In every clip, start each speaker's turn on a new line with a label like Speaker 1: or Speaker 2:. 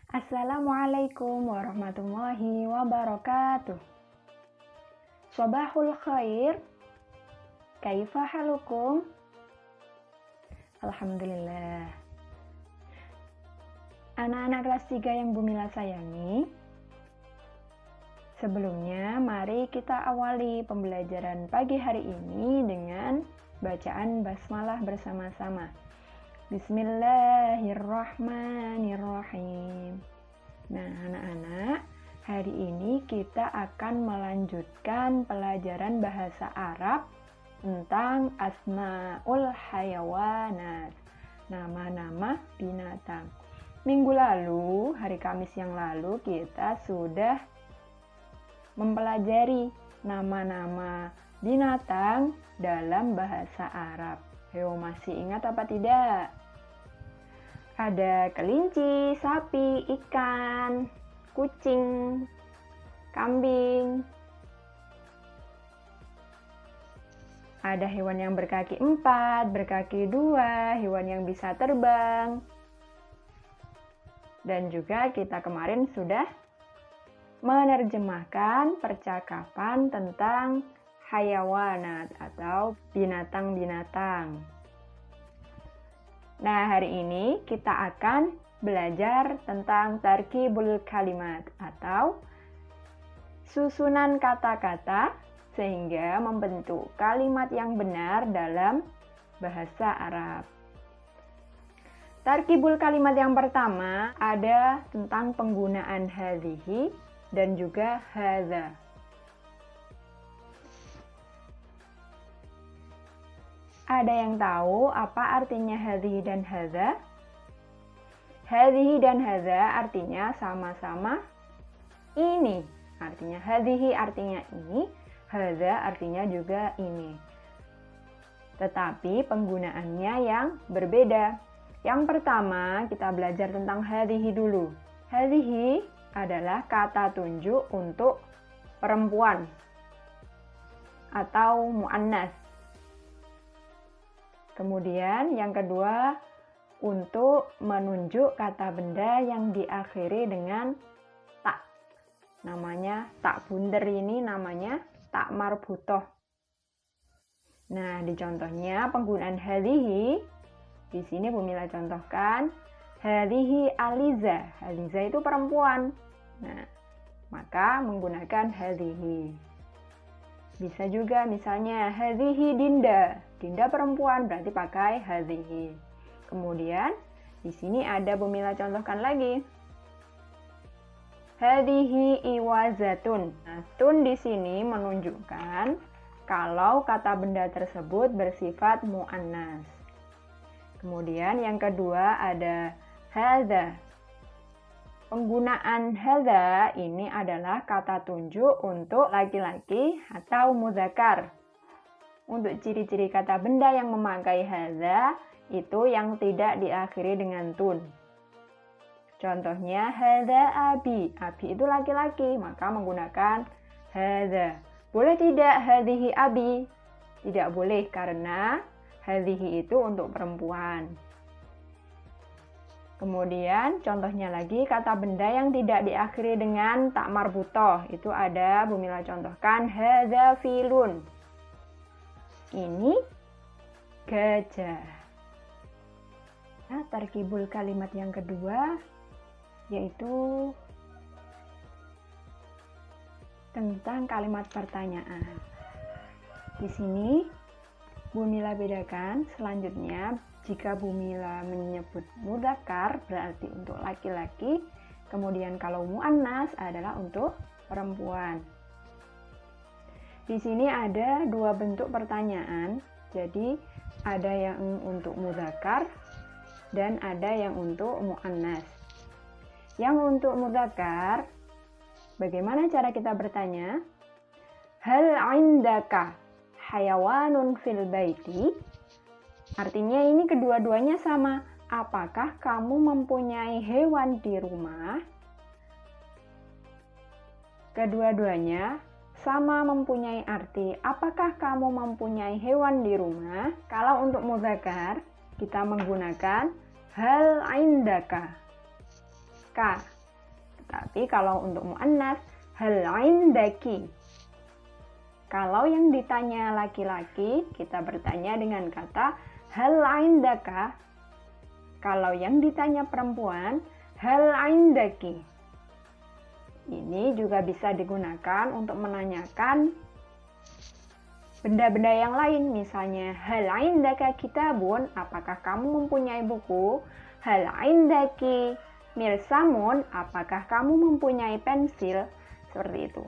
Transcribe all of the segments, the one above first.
Speaker 1: Assalamualaikum warahmatullahi wabarakatuh. Sabahul khair. Kaifa halukum? Alhamdulillah. Anak-anak kelas 3 yang Bu Mila sayangi, sebelumnya mari kita awali pembelajaran pagi hari ini dengan bacaan basmalah bersama-sama. Bismillahirrahmanirrahim. Nah, anak-anak, hari ini kita akan melanjutkan pelajaran bahasa Arab tentang asmaul hayawanat, nama-nama binatang. Minggu lalu, hari Kamis yang lalu, kita sudah mempelajari nama-nama binatang dalam bahasa Arab. Ayo, masih ingat apa tidak? Ada kelinci, sapi, ikan, kucing, kambing. Ada hewan yang berkaki 4, berkaki 2, hewan yang bisa terbang. Dan juga kita kemarin sudah menerjemahkan percakapan tentang hayawanat atau binatang-binatang. Nah, hari ini kita akan belajar tentang tarkibul kalimat atau susunan kata-kata sehingga membentuk kalimat yang benar dalam bahasa Arab. Tarkibul kalimat yang pertama ada tentang penggunaan hadhihi dan juga hadza. Ada yang tahu apa artinya hadhihi dan hadza? Hadhihi dan hadza artinya sama-sama ini. Artinya hadhihi artinya ini, hadza artinya juga ini. Tetapi penggunaannya yang berbeda. Yang pertama, kita belajar tentang hadhihi dulu. Hadhihi adalah kata tunjuk untuk perempuan atau muannas. Kemudian yang kedua, untuk menunjuk kata benda yang diakhiri dengan tak. Namanya tak bunder, ini namanya tak marbutoh. Nah, di contohnya penggunaan hadhihi, di sini Bu Mila contohkan, hadhihi Aliza. Aliza itu perempuan. Nah, maka menggunakan hadhihi. Bisa juga misalnya hadhihi Dinda. Dinda perempuan, berarti pakai hadhihi. Kemudian di sini ada Bu Mila contohkan lagi. Hadhihi iwazatun. Nah, tun di sini menunjukkan kalau kata benda tersebut bersifat muannas. Kemudian yang kedua ada hadza. Penggunaan hadza ini adalah kata tunjuk untuk laki-laki atau muzakkar. Untuk ciri-ciri kata benda yang memakai hadza itu yang tidak diakhiri dengan tun. Contohnya hadza abi. Abi itu laki-laki, maka menggunakan hadza. Boleh tidak hadhihi abi? Tidak boleh karena hadhihi itu untuk perempuan. Kemudian contohnya lagi kata benda yang tidak diakhiri dengan tak marbutoh. Itu ada Bu Mila contohkan hadza filun. Ini gajah. Nah, tarkibul kalimat yang kedua yaitu tentang kalimat pertanyaan. Di sini Bu Mila bedakan selanjutnya jika Bu Mila menyebut mudzakkar berarti untuk laki-laki, kemudian kalau muannas adalah untuk perempuan. Di sini ada dua bentuk pertanyaan, jadi ada yang untuk mudzakkar dan ada yang untuk muannas. Yang untuk mudzakkar, bagaimana cara kita bertanya? Hal indaka hayawanun fil baiti? Artinya ini kedua-duanya sama. Apakah kamu mempunyai hewan di rumah? Kedua-duanya sama mempunyai arti. Apakah kamu mempunyai hewan di rumah? Kalau untuk mudzakkar, kita menggunakan hal indaka. Ka. Tapi kalau untuk muannas, hal indaki. Kalau yang ditanya laki-laki, kita bertanya dengan kata hal indaka. Kalau yang ditanya perempuan, hal indaki. Ini juga bisa digunakan untuk menanyakan benda-benda yang lain. Misalnya, hal indaka kitabun, apakah kamu mempunyai buku? Hal indaki mirsamun, apakah kamu mempunyai pensil? Seperti itu.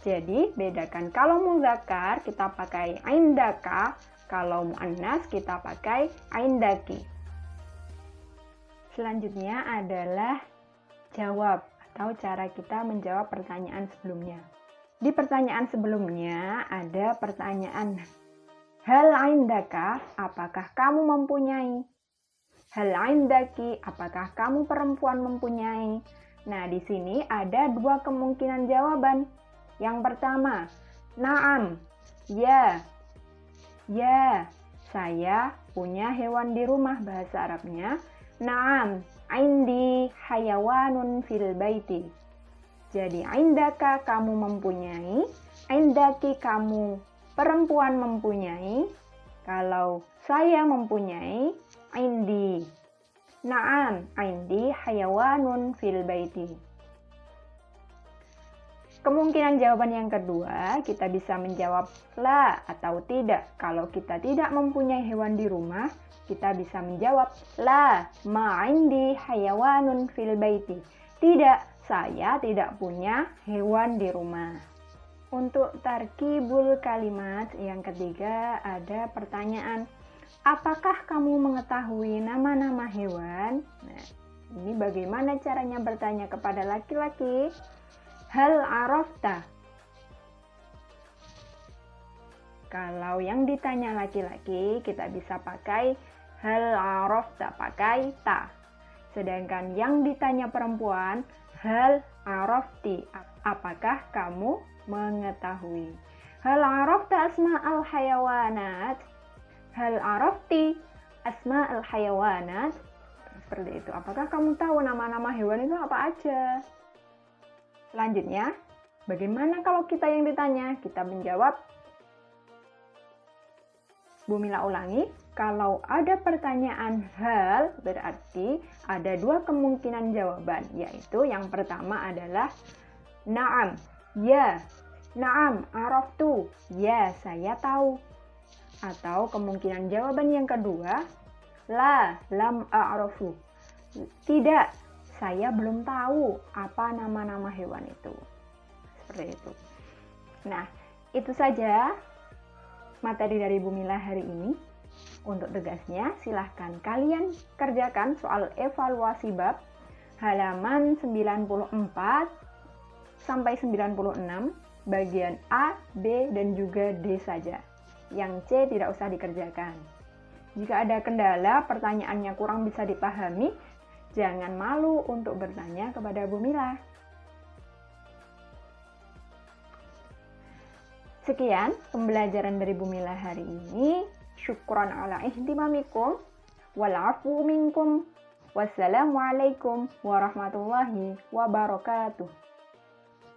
Speaker 1: Jadi, bedakan kalau muzakkar kita pakai indaka, kalau muannas kita pakai indaki. Selanjutnya adalah jawab atau cara kita menjawab pertanyaan sebelumnya. Di pertanyaan sebelumnya ada pertanyaan hal indaka, apakah kamu mempunyai? Hal indaki, apakah kamu perempuan mempunyai? Nah, di sini ada dua kemungkinan jawaban. Yang pertama, na'am, ya. Ya, saya punya hewan di rumah, bahasa Arabnya. Na'am, indi hayawanun fil baiti. Jadi, indaka kamu mempunyai, indaki kamu perempuan mempunyai. Kalau saya mempunyai, indi. Na'am, indi hayawanun fil baiti. Kemungkinan jawaban yang kedua, kita bisa menjawab la atau tidak. Kalau kita tidak mempunyai hewan di rumah, kita bisa menjawab la ma indi hayawanun fil baiti. Tidak, saya tidak punya hewan di rumah. Untuk tarkibul kalimat yang ketiga ada pertanyaan, apakah kamu mengetahui nama-nama hewan? Nah, ini bagaimana caranya bertanya kepada laki-laki? Hal arafta. Kalau yang ditanya laki-laki, kita bisa pakai hal arafta, pakai ta. Sedangkan yang ditanya perempuan, hal arafti, apakah kamu mengetahui? Hal arafta asma'al hayawanat. Hal arafti asma'al hayawanat. Seperti itu. Apakah kamu tahu nama-nama hewan itu apa aja? Selanjutnya, bagaimana kalau kita yang ditanya? Kita menjawab. Bu Mila ulangi, kalau ada pertanyaan hal, berarti ada dua kemungkinan jawaban, yaitu yang pertama adalah na'am, ya, na'am, araftu, ya, saya tahu. Atau kemungkinan jawaban yang kedua, la, lam a'rafu, tidak, saya belum tahu apa nama-nama hewan itu. Seperti itu. Nah, itu saja materi dari Bu Mila hari ini. Untuk tugasnya, silahkan kalian kerjakan soal evaluasi bab halaman 94 sampai 96, bagian A, B, dan juga D saja. Yang C tidak usah dikerjakan. Jika ada kendala, pertanyaannya kurang bisa dipahami, jangan malu untuk bertanya kepada Bu Mila. Sekian pembelajaran dari Bu Mila hari ini. Syukran ala ihtimamikum. Wal afu minkum. Wassalamualaikum warahmatullahi wabarakatuh.